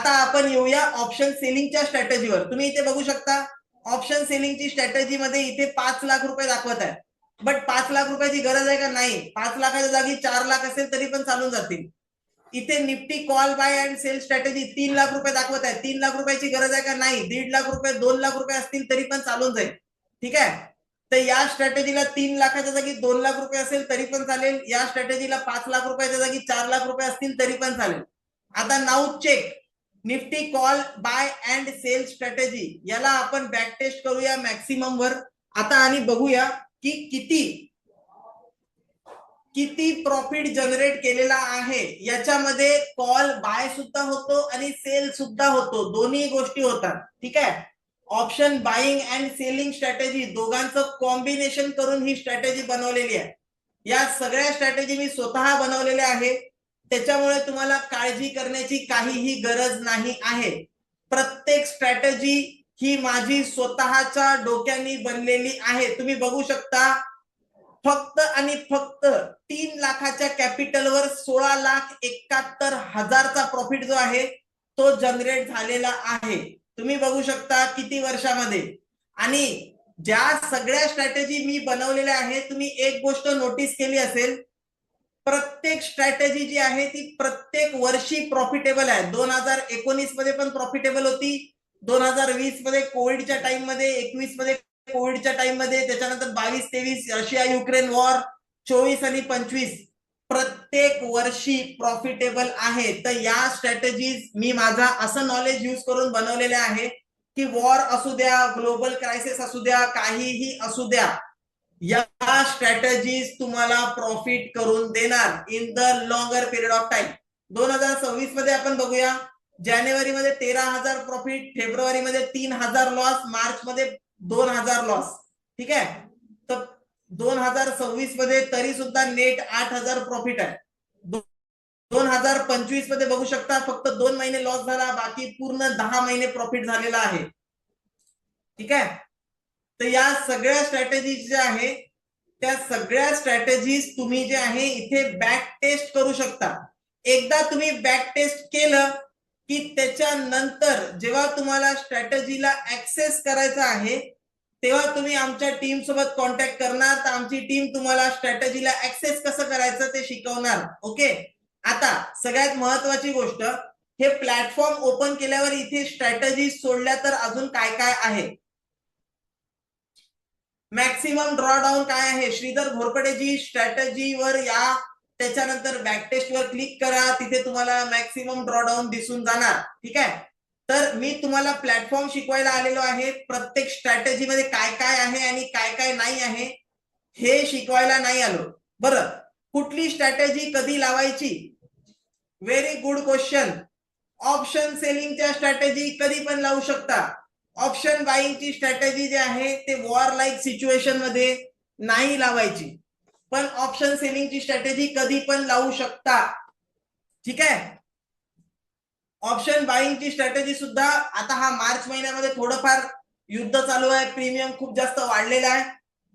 आता आपण येऊया ऑप्शन सेलिंगच्या स्ट्रॅटेजीवर. तुम्ही इथे बघू शकता ऑप्शन सेलिंगची स्ट्रॅटेजी मध्ये इथे 5 लाख रुपये दाखवत आहे. बट 5 लाख रुपयाची गरज आहे का? नाही. 5 लाखाच्या जागी 4 लाख असेल तरी पण चालून जातील. इथे Nifty call buy and sell strategy 3 lakh रुपये दाखवत आहे. 3 लाख रुपयाची गरज आहे का? नाही. 1.5 लाख रुपये 2 लाख रुपये असतील तरी पण चालून जाईल. ठीक आहे. तर या स्ट्रॅटेजीला 3 लाखाच्या जागी 2 लाख रुपये असेल तरी पण चालेल. या स्ट्रॅटेजीला 5 लाख रुपयाच्या जागी 4 लाख रुपये असतील तरी पण चालेल. आता now check Nifty call buy and sell strategy, याला आपण बॅक टेस्ट करूया मॅक्सिमम वर आता आणि बघूया की किती प्रॉफिट जनरेट केलेला आहे. याच्यामध्ये कॉल बाय सुद्धा होतो आणि सेल सुद्धा होतो, दोन्ही गोष्टी होतात. ठीक आहे. Option buying and selling strategy दोघांचं कॉम्बिनेशन करून ही स्ट्रॅटेजी बनवलेली आहे. या सगळ्या स्ट्रॅटेजी मी स्वतः बनवलेल्या आहे, त्याच्यामुळे तुम्हाला काळजी करण्याची काहीही गरज नाही आहे. प्रत्येक स्ट्रॅटेजी ही माझी स्वतःच्या डोक्याने बनलेली आहे. तुम्ही बघू शकता फक्त आणि फक्त 3 लाखाच्या कॅपिटलवर 16,71,000चा प्रॉफिट जो आहे तो जनरेट झालेला आहे. तुम्ही बघू शकता किती वर्षामध्ये. आणि ज्या सगळ्या स्ट्रॅटेजी मी बनवलेल्या आहे, तुम्ही एक गोष्ट नोटीस केली असेल, प्रत्येक स्ट्रॅटेजी जी आहे ती प्रत्येक वर्षी प्रॉफिटेबल आहे. 2019 मध्ये पण प्रॉफिटेबल होती, 2020 मध्ये कोविडच्या टाइम मध्ये, 21 मध्ये कोविडच्या टाइम मध्ये, त्याच्यानंतर 22-23 रशिया युक्रेन वॉर, 24 आणि 25 प्रत्येक वर्षी प्रॉफिटेबल आहे. तर या स्ट्रॅटेजीज मी माझा असं नॉलेज यूज करून बनवलेल्या आहे की वॉर असू द्या, ग्लोबल क्रायसिस असू द्या, काहीही असू द्या, या स्ट्रॅटेजीज तुम्हाला प्रॉफिट करून देणार in the longer period of time. 2026 मध्ये आपण बघूया, जानेवारी मध्ये 13,000 प्रॉफिट, फेब्रुवारी मध्ये 3,000 लॉस, मार्च मध्ये 2,000 लॉस. ठीक आहे. तर 2026 मध्ये तरी सुद्धा नेट 8,000 प्रॉफिट आहे. 2025 मध्ये बघू शकता फक्त 2 महिने लॉस झाला, बाकी पूर्ण 10 महिने प्रॉफिट झालेला आहे. ठीक आहे. तर या सगळ्या स्ट्रॅटेजीज ज्या आहे त्या सगळ्या स्ट्रॅटेजीज तुम्ही जे आहे इथे बॅक टेस्ट करू शकता. एकदा तुम्ही बॅक टेस्ट केलं की त्याच्यानंतर जेव्हा तुम्हाला स्ट्रॅटेजीला ऍक्सेस करायचा आहे तेव्हा तुम्ही आमच्या टीम सोबत कॉन्टॅक्ट करणार, तर आमची टीम तुम्हाला स्ट्रॅटेजीला ऍक्सेस कसं करायचं ते शिकवणार. ओके. आता सगळ्यात महत्वाची गोष्ट, हे प्लॅटफॉर्म ओपन केल्यावर इथे स्ट्रॅटेजी सोडल्या तर अजून काय काय आहे. मॅक्सिमम ड्रॉडाऊन काय आहे, श्रीधर घोरपडेजी स्ट्रॅटेजीवर या, त्याच्यानंतर बॅकटेस्ट वर क्लिक करा, तिथे तुम्हाला मॅक्सिमम ड्रॉडाऊन दिसून जाणार. ठीक आहे. तर मी तुम्हाला प्लॅटफॉर्म शिकवायला आलेलो आहे. प्रत्येक स्ट्रॅटेजी मध्ये काय काय आहे आणि काय काय नाही आहे हे शिकवायला नाही आलो. बरं, कुठली स्ट्रॅटेजी कधी लावायची? Very good question. ऑप्शन सेलिंगच्या स्ट्रॅटेजी कधी पण लावू शकता. ऑप्शन बाईंगची स्ट्रॅटेजी जी आहे ते वॉर लाईक सिच्युएशन मध्ये नाही लावायची, पण ऑप्शन सेलिंगची स्ट्रॅटेजी कधी पण लावू शकता. ठीक आहे. ऑप्शन बाईंगची स्ट्रॅटेजी सुद्धा आता हा मार्च महिन्यामध्ये थोडंफार युद्ध चालू आहे, प्रीमियम खूप जास्त वाढलेला आहे.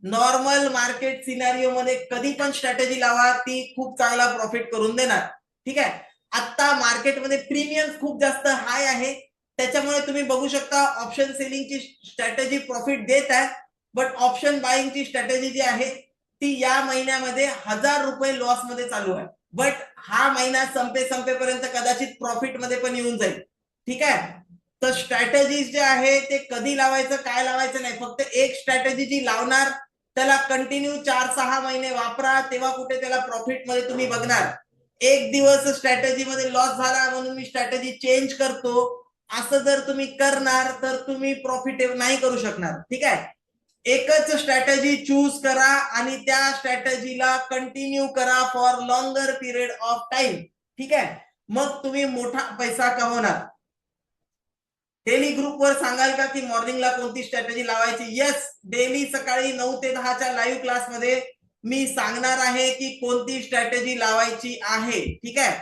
नॉर्मल मार्केट सिनारिओ मध्ये कधी पण स्ट्रॅटेजी लावा, ती खूप चांगला प्रॉफिट करून देणार. ठीक आहे. आता मार्केटमध्ये प्रीमियम खूप जास्त हाय आहे, त्याच्यामुळे तुम्ही बघू शकता ऑप्शन सेलिंगची स्ट्रॅटेजी प्रॉफिट देत आहे, बट ऑप्शन बाईंगची स्ट्रॅटेजी जी आहे ती या महिन्यामध्ये 1,000 रुपये लॉस मध्ये चालू आहे. बट हा महिना संपेपर्यंत कदाचित प्रॉफिट मध्ये पण येऊन जाईल. ठीक आहे. तर स्ट्रॅटेजीज जे आहे ते कधी लावायचं काय लावायचं नाही, फक्त एक स्ट्रॅटेजी जी लावणार त्याला कंटिन्यू 4-6 महिने वापरा, तेव्हा कुठे त्याला प्रॉफिट मध्ये तुम्ही बघणार. एक दिवस स्ट्रॅटेजी मध्ये लॉस झाला म्हणून मी स्ट्रॅटेजी चेंज करतो, असं जर तुम्ही करणार तर तुम्ही प्रॉफिटेबल नाही करू शकणार. ठीक आहे. एकच स्ट्रॅटेजी चूज करा आणि त्या स्ट्रॅटेजीला कंटिन्यू करा for longer period of time. ठीक आहे. मग तुम्ही मोठा पैसा कमवणार. डेली ग्रुपवर सांगाल का की मॉर्निंगला कोणती स्ट्रॅटेजी लावायची? येस, डेली सकाळी 9 ते 10च्या लाईव्ह क्लासमध्ये मी सांगणार आहे की कोणती स्ट्रॅटेजी लावायची आहे. ठीक आहे.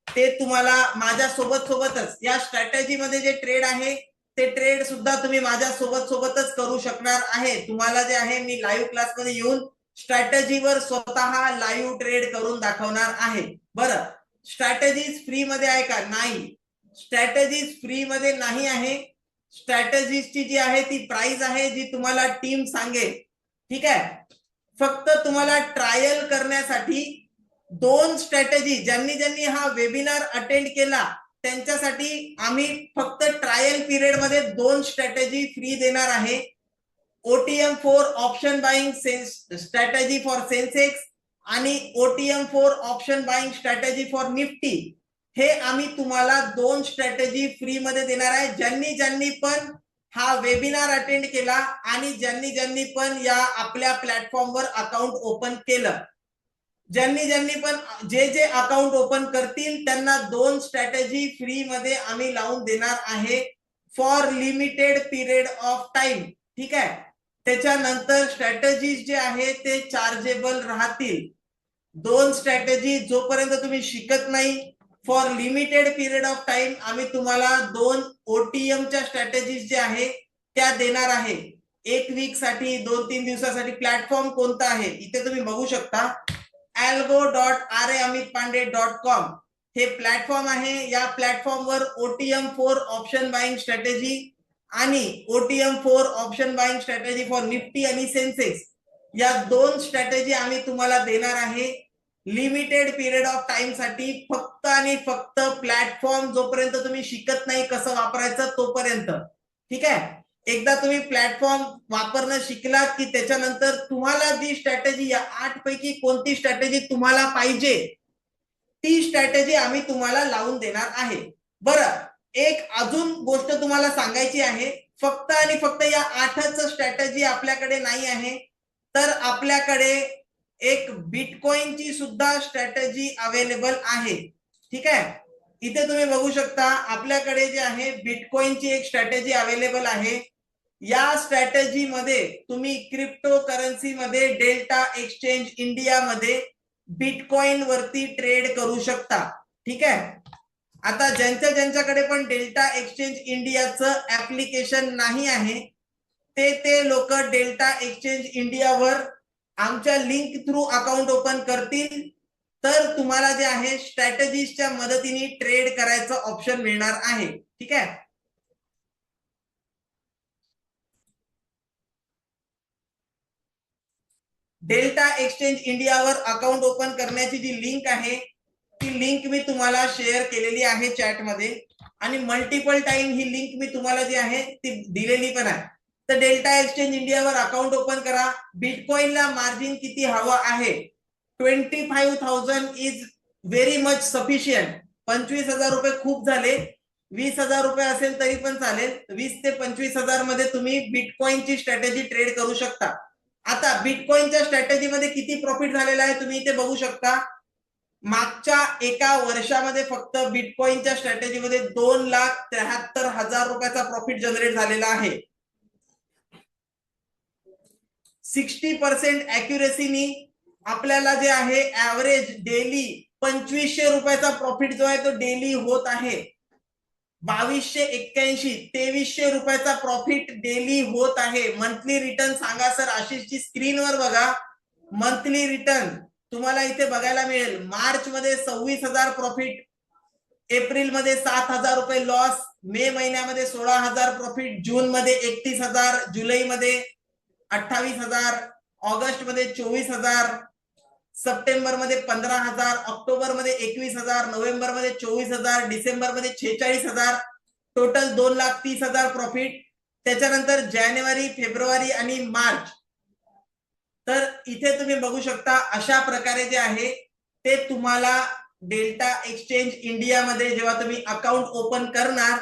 ते तुम्हाला माझ्या सोबतच या स्ट्रॅटेजी मध्ये जे ट्रेड आहे ते ट्रेड सुद्धा तुम्ही माझ्या सोबतच करू शकणार आहे. तुम्हाला जे आहे मी लाईव्ह क्लासमध्ये येऊन स्ट्रॅटेजीवर स्वतः लाईव्ह ट्रेड करून दाखवणार आहे. बरं, स्ट्रॅटेजीज फ्री मध्ये आहे का? नाही. स्ट्रॅटेजीज फ्री मध्ये नाही आहे. स्ट्रॅटेजीजची जी आहे ती प्राइस आहे जी तुम्हाला टीम सांगेल. ठीक आहे. फक्त तुम्हाला ट्रायल करण्यासाठी 2 स्ट्रॅटेजी ज्यांनी हा वेबिनार अटेंड केला त्यांच्यासाठी आम्ही फक्त ट्रायल पिरियड मध्ये 2 स्ट्रॅटेजी फ्री देणार आहे. OTM4 option buying strategy for Sensex आणि OTM4 option buying strategy for Nifty. हे आम्ही तुम्हाला 2 स्ट्रॅटेजी फ्री मध्ये देणार आहे. ज्यांनी पण हा वेबिनार अटेंड केला आणि ज्यांनी पण या आपल्या प्लॅटफॉर्मवर अकाउंट ओपन केलं, ज्यांनी पण जे अकाउंट ओपन करतील त्यांना 2 स्ट्रॅटेजी फ्री मध्ये आम्ही लावून देणार आहे for limited period of time. ठीक आहे. त्याच्यानंतर स्ट्रॅटेजीज जे आहे ते चार्जेबल राहतील. 2 स्ट्रॅटेजी जोपर्यंत तुम्ही शिकत नाही for limited period of time आम्ही तुम्हाला 2 OTMच्या स्ट्रॅटेजीज जे आहे त्या देणार आहे. 1 वीक साठी 2-3 दिवसासाठी. प्लॅटफॉर्म कोणता आहे इथे तुम्ही बघू शकता, algo.ramitpande.com हे प्लॅटफॉर्म आहे. या प्लॅटफॉर्मवर OTM4 ऑप्शन बाईंग स्ट्रॅटेजी आणि OTM4 option buying strategy for Nifty आणि सेन्सेक्स या 2 स्ट्रॅटेजी आम्ही तुम्हाला देणार आहे लिमिटेड पिरियड ऑफ टाइम साठी. फक्त आणि फक्त प्लॅटफॉर्म जोपर्यंत तुम्ही शिकत नाही कसं वापरायचं तोपर्यंत. ठीक आहे. एकदा तुम्ही प्लॅटफॉर्म वापरणं शिकलात की त्याच्यानंतर तुम्हाला जी स्ट्रॅटेजी या 8 पैकी कोणती स्ट्रॅटेजी तुम्हाला पाहिजे ती स्ट्रॅटेजी आम्ही तुम्हाला लावून देणार आहे. बरं, एक अजून गोष्ट तुम्हाला सांगायची आहे. फक्त आणि फक्त या 8च स्ट्रॅटेजी आपल्याकडे नाही आहे, तर आपल्याकडे एक बिटकॉइनची सुद्धा स्ट्रॅटेजी अवेलेबल आहे. ठीक आहे. इथे तुम्ही बघू शकता आपल्याकडे जे आहे बिटकॉइनची एक स्ट्रॅटेजी अवेलेबल आहे. या स्ट्रॅटेजी मध्ये तुम्ही क्रिप्टो करन्सी मध्ये डेल्टा एक्सचेंज इंडिया मध्ये बिटकॉइन वरती ट्रेड करू शकता. ठीक आहे. आता ज्यांच्याकडे पण डेल्टा एक्सचेंज इंडियाचं ऍप्लिकेशन नाही आहे ते लोक डेल्टा एक्सचेंज इंडियावर आमच्या लिंक थ्रू अकाउंट ओपन करतील तर तुम्हाला जे आहे स्ट्रॅटेजीच्या मदतीने ट्रेड करायचं ऑप्शन मिळणार आहे. ठीक आहे. डेल्टा एक्सचेंज इंडियावर अकाउंट ओपन करण्याची जी लिंक आहे ती लिंक मी तुम्हाला शेअर केलेली आहे चॅटमध्ये आणि मल्टिपल टाइम ही लिंक मी तुम्हाला जी आहे ती दिलेली पण आहे. तर डेल्टा एक्सचेंज इंडियावर अकाउंट ओपन करा. बिटकॉइनला मार्जिन किती हवं आहे? 25,000 इज व्हेरी मच सफिशियंट. 25,000 रुपये खूप झाले. 20,000 रुपये असेल तरी पण चालेल. 20 ते 25,000 मध्ये तुम्ही बिटकॉइनची स्ट्रॅटेजी ट्रेड करू शकता. आता बिटकॉइनच्या स्ट्रॅटेजीमध्ये किती प्रॉफिट झालेला आहे तुम्ही इथे बघू शकता. मागच्या एका वर्षामध्ये फक्त बिटकॉइनच्या स्ट्रॅटेजीमध्ये 2,73,000 रुपयाचा प्रॉफिट जनरेट झालेला आहे. 60% अॅक्युरेसीनी आपल्याला जे आहे ऍव्हरेज डेली 2,500 रुपयाचा प्रॉफिट जो आहे तो डेली होत आहे. 2,281 2,300 रुपयाचा प्रॉफिट डेली होत आहे. मंथली रिटर्न सांगा सर. आशिषची स्क्रीनवर बघा. मंथली रिटर्न तुम्हाला इथे बघायला मिळेल. मार्च मध्ये 26,000 प्रॉफिट, एप्रिल मध्ये 7,000 रुपये लॉस, मे महिन्यामध्ये 16,000 प्रॉफिट, जून मध्ये 31,000, जुलै मध्ये 28,000, ऑगस्ट मध्ये 24,000, सप्टेंबर मध्ये 15,000, ऑक्टोबर मध्ये 21,000, नोव्हेंबर मध्ये 24,000, डिसेंबर मध्ये 46,000, टोटल 2,30,000 प्रॉफिट. त्याच्यानंतर जानेवारी, फेब्रुवारी आणि मार्च. तर इथे तुम्ही बघू शकता अशा प्रकारे जे आहे ते तुम्हाला डेल्टा एक्सचेंज इंडिया मध्ये जेव्हा तुम्ही अकाउंट ओपन करणार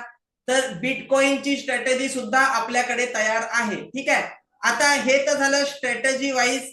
तर बिटकॉइनची स्ट्रॅटेजी सुद्धा आपल्याकडे तयार आहे. ठीक आहे. आता हे तर झालं स्ट्रॅटेजी वाईज